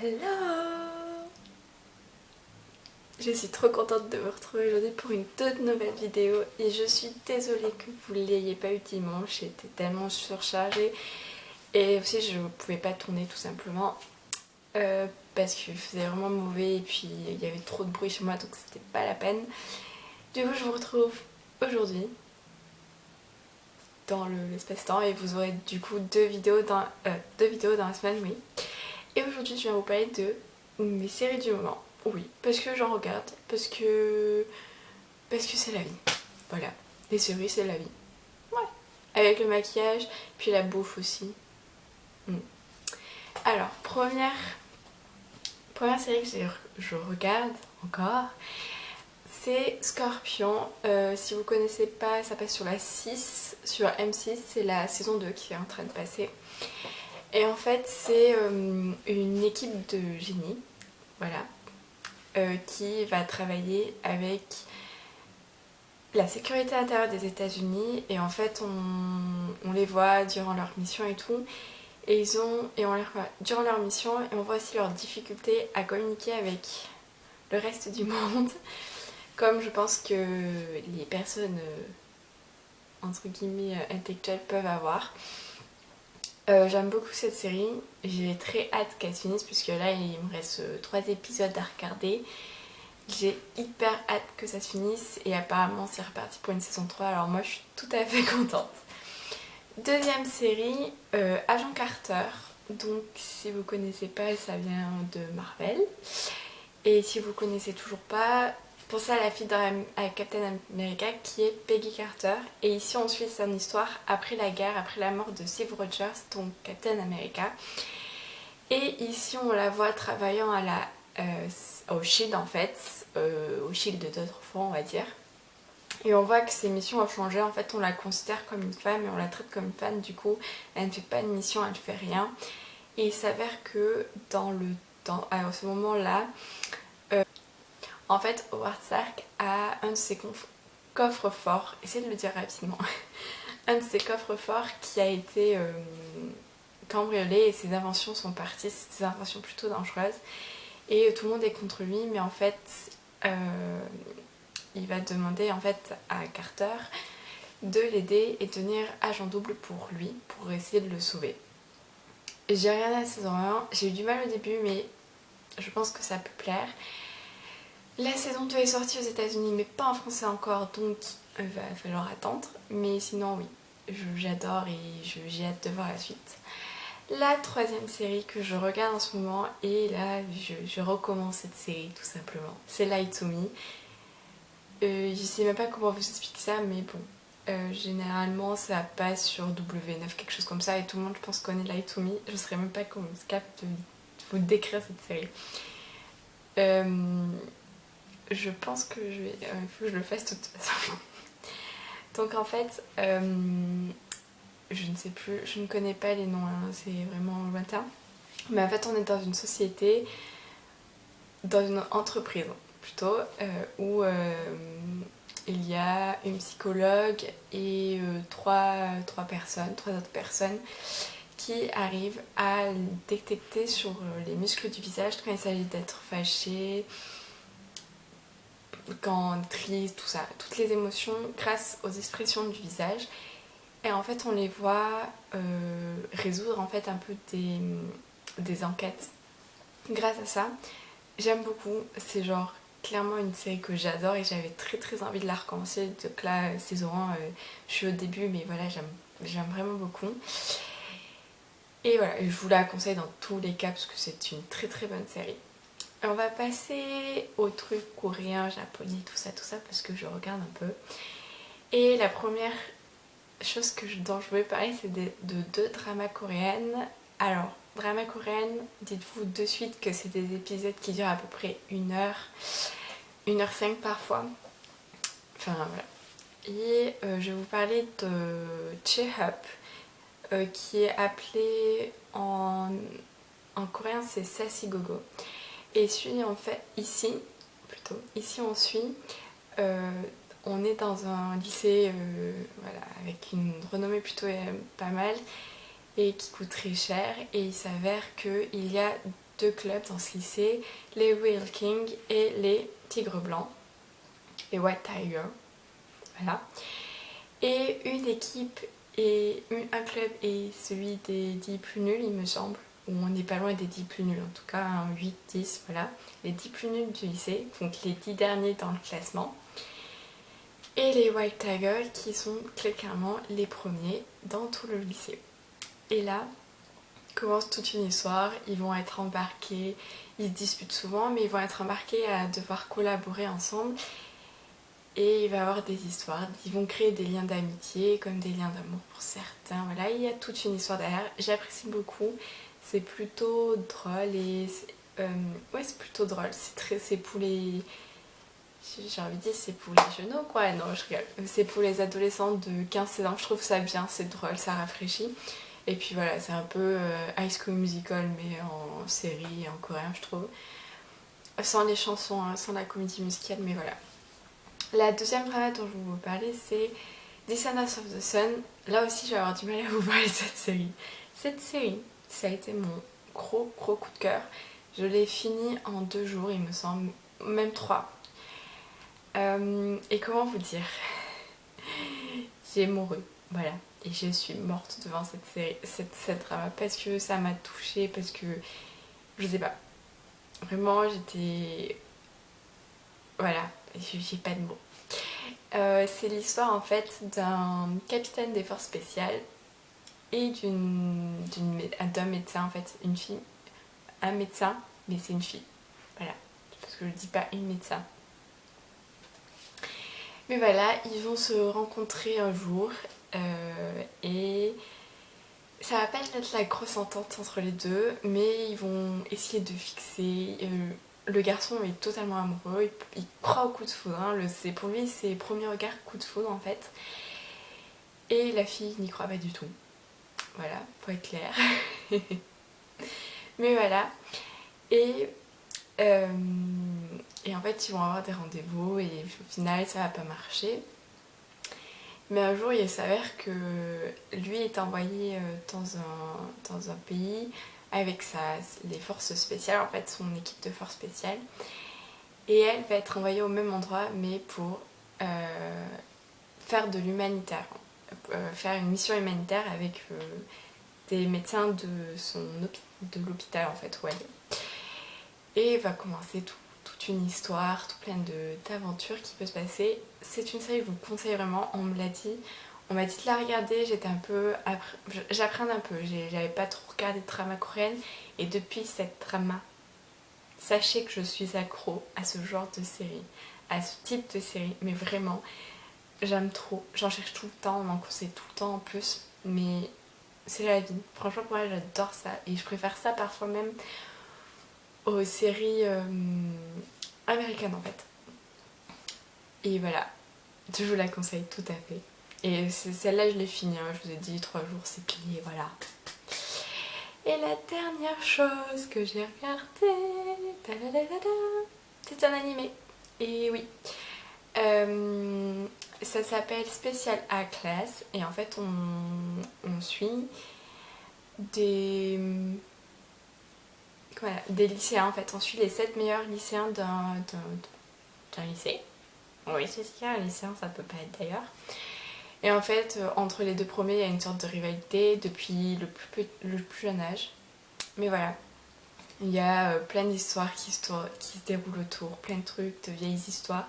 Hello! Je suis trop contente de vous retrouver aujourd'hui pour une toute nouvelle vidéo et je suis désolée que vous ne l'ayez pas eu dimanche, j'étais tellement surchargée et aussi je ne pouvais pas tourner tout simplement parce qu'il faisait vraiment mauvais et puis il y avait trop de bruit chez moi donc c'était pas la peine. Du coup je vous retrouve aujourd'hui dans l'espace-temps et vous aurez du coup deux vidéos dans la semaine, oui. Et aujourd'hui je viens vous parler de mes séries du moment. Oui, parce que j'en regarde, parce que c'est la vie. Voilà, les séries c'est la vie. Ouais. Avec le maquillage, puis la bouffe aussi. Alors, première série que je regarde encore, c'est Scorpion. Si vous connaissez pas, ça passe sur la 6, sur M6, c'est la saison 2 qui est en train de passer. Et en fait, c'est une équipe de génies, voilà, qui va travailler avec la sécurité intérieure des États-Unis. Et en fait, on les voit durant leur mission et tout. Et on les voit durant leur mission et on voit aussi leurs difficultés à communiquer avec le reste du monde. Comme je pense que les personnes entre guillemets intellectuelles peuvent avoir. J'aime beaucoup cette série, j'ai très hâte qu'elle se finisse puisque là il me reste 3 épisodes à regarder. J'ai hyper hâte que ça se finisse et apparemment c'est reparti pour une saison 3, alors moi je suis tout à fait contente. Deuxième série, Agent Carter. Donc si vous connaissez pas, ça vient de Marvel. Et si vous connaissez toujours pas, pensez à la fille à Captain America qui est Peggy Carter. Et ici on suit son histoire après la guerre, après la mort de Steve Rogers, donc Captain America. Et ici on la voit travaillant au Shield en fait, au Shield d'autrefois on va dire. Et on voit que ses missions ont changé, en fait on la considère comme une femme et on la traite comme une femme, du coup elle ne fait pas de mission, elle ne fait rien. Et il s'avère que à ce moment-là, en fait Howard Stark a un de ses coffres forts, essayez de le dire rapidement, un de ses coffres forts qui a été cambriolé et ses inventions sont parties, c'est des inventions plutôt dangereuses. Et tout le monde est contre lui, mais en fait il va demander en fait à Carter de l'aider et de devenir agent double pour lui, pour essayer de le sauver. J'ai regardé la saison 1, j'ai eu du mal au début mais je pense que ça peut plaire. La saison 2 est sortie aux États-Unis mais pas en français encore, donc il va falloir attendre. Mais sinon oui, j'adore et j'ai hâte de voir la suite. La troisième série que je regarde en ce moment, et là je recommence cette série tout simplement, c'est Lie to Me. Je sais même pas comment vous expliquer ça, mais bon, généralement ça passe sur W9, quelque chose comme ça, et tout le monde je pense connaît Lie to Me. Je saurais même pas comment je capte de vous décrire cette série. Je pense que il faut que je le fasse de toute façon. Donc en fait, je ne sais plus, je ne connais pas les noms, hein, c'est vraiment lointain. Mais en fait on est dans une société, dans une entreprise plutôt, où il y a une psychologue et trois autres personnes qui arrivent à détecter sur les muscles du visage quand il s'agit d'être fâché, quand triste, tout ça, toutes les émotions grâce aux expressions du visage. Et en fait on les voit résoudre en fait un peu des enquêtes grâce à ça. J'aime beaucoup, c'est genre clairement une série que j'adore et j'avais très envie de la recommencer. Donc là, saison 1, je suis au début mais voilà, j'aime vraiment beaucoup. Et voilà, je vous la conseille dans tous les cas parce que c'est une très bonne série. On va passer aux trucs coréens, japonais, tout ça parce que je regarde un peu. Et la première chose dont je voulais parler, c'est de deux dramas coréennes. Alors, drama coréenne, dites-vous de suite que c'est des épisodes qui durent à peu près 1h, 1h05 parfois. Enfin voilà. Et je vais vous parler de J-Hope, qui est appelé en coréen c'est Sasigogo. Et ici on suit, on est dans un lycée voilà, avec une renommée plutôt pas mal et qui coûte très cher, et il s'avère qu'il y a deux clubs dans ce lycée, les Whale King et les Tigres Blancs, les White Tigers, voilà. Et une équipe et un club est celui des 10 plus nuls, il me semble, où on n'est pas loin des 10 plus nuls, en tout cas un 8, 10, voilà. Les 10 plus nuls du lycée, donc les 10 derniers dans le classement. Et les White Tigers qui sont clairement les premiers dans tout le lycée. Et là commence toute une histoire, ils vont être embarqués, ils se disputent souvent, mais ils vont être embarqués à devoir collaborer ensemble. Et il va y avoir des histoires, ils vont créer des liens d'amitié comme des liens d'amour pour certains. Voilà, il y a toute une histoire derrière. J'apprécie beaucoup, c'est plutôt drôle et ouais, c'est plutôt drôle. C'est pour les, j'ai envie de dire c'est pour les genoux quoi. Non, je rigole. C'est pour les adolescents de 15-16 ans. Je trouve ça bien, c'est drôle, ça rafraîchit. Et puis voilà, c'est un peu High School Musical mais en série, en coréen je trouve. Sans les chansons, hein, sans la comédie musicale, mais voilà. La deuxième drama dont je vais vous parler, c'est Descendants of the Sun. Là aussi, je vais avoir du mal à vous parler de cette série. Cette série, ça a été mon gros coup de cœur. Je l'ai fini en 2 jours, il me semble, même 3. Et comment vous dire, j'ai mouru, voilà. Et je suis morte devant cette série, cette drama, parce que ça m'a touchée, parce que, je sais pas, vraiment j'étais... Voilà, j'ai pas de mots. C'est l'histoire en fait d'un capitaine des forces spéciales et d'un médecin en fait, une fille, un médecin, mais c'est une fille, voilà, parce que je dis pas une médecin. Mais voilà, ils vont se rencontrer un jour et ça va pas être la grosse entente entre les deux, mais ils vont essayer de fixer. Le garçon est totalement amoureux, il croit au coup de foudre, hein, pour lui c'est premier regard coup de foudre en fait. Et la fille n'y croit pas du tout. Voilà, pour être clair. Mais voilà. Et, et en fait ils vont avoir des rendez-vous et au final ça va pas marcher. Mais un jour il s'avère que lui est envoyé dans un pays avec les forces spéciales, en fait son équipe de forces spéciales. Et elle va être envoyée au même endroit mais pour faire de l'humanitaire. Faire une mission humanitaire avec des médecins de l'hôpital en fait où elle est. Et va commencer toute une histoire, tout plein d'aventures qui peut se passer. C'est une série que je vous conseille vraiment, on me l'a dit. On m'a dit de la regarder, j'appréhende un peu, j'avais pas trop regardé de drama coréenne. Et depuis cette drama, sachez que je suis accro à ce genre de série, à ce type de série, mais vraiment, j'aime trop, j'en cherche tout le temps, on m'en conseille tout le temps en plus, mais c'est la vie. Franchement, pour moi, j'adore ça et je préfère ça parfois même aux séries américaines en fait. Et voilà, je vous la conseille tout à fait. Et celle-là, je l'ai finie, hein. Je vous ai dit 3 jours, c'est plié, voilà. Et la dernière chose que j'ai regardée, c'est un animé. Et oui, ça s'appelle Special A Class et en fait on suit des lycéens en fait. On suit les 7 meilleurs lycéens d'un lycée. Oui, c'est ça, un lycéen, ça peut pas être d'ailleurs. Et en fait, entre les 2 premiers, il y a une sorte de rivalité depuis le plus jeune âge. Mais voilà, il y a plein d'histoires qui se déroulent autour, plein de trucs, de vieilles histoires.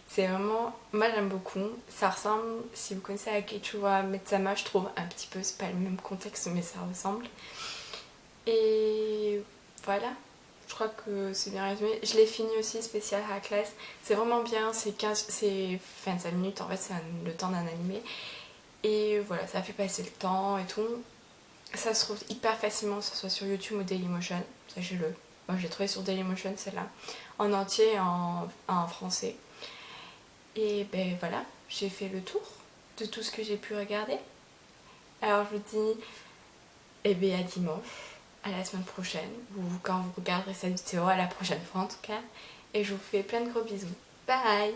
C'est vraiment, moi j'aime beaucoup. Ça ressemble, si vous connaissez Akechua Metsama, je trouve un petit peu, c'est pas le même contexte, mais ça ressemble. Et voilà, je crois que c'est bien résumé. Je l'ai fini aussi, Special High Class. C'est vraiment bien, c'est 25 minutes, en fait c'est le temps d'un animé. Et voilà, ça fait passer le temps et tout. Ça se trouve hyper facilement, que ce soit sur YouTube ou Dailymotion, sachez-le. Moi j'ai trouvé sur Dailymotion celle-là, en entier et en français. Et ben voilà, j'ai fait le tour de tout ce que j'ai pu regarder. Alors je vous dis, eh bien à dimanche, à la semaine prochaine, ou quand vous regarderez cette vidéo, à la prochaine fois en tout cas. Et je vous fais plein de gros bisous. Bye!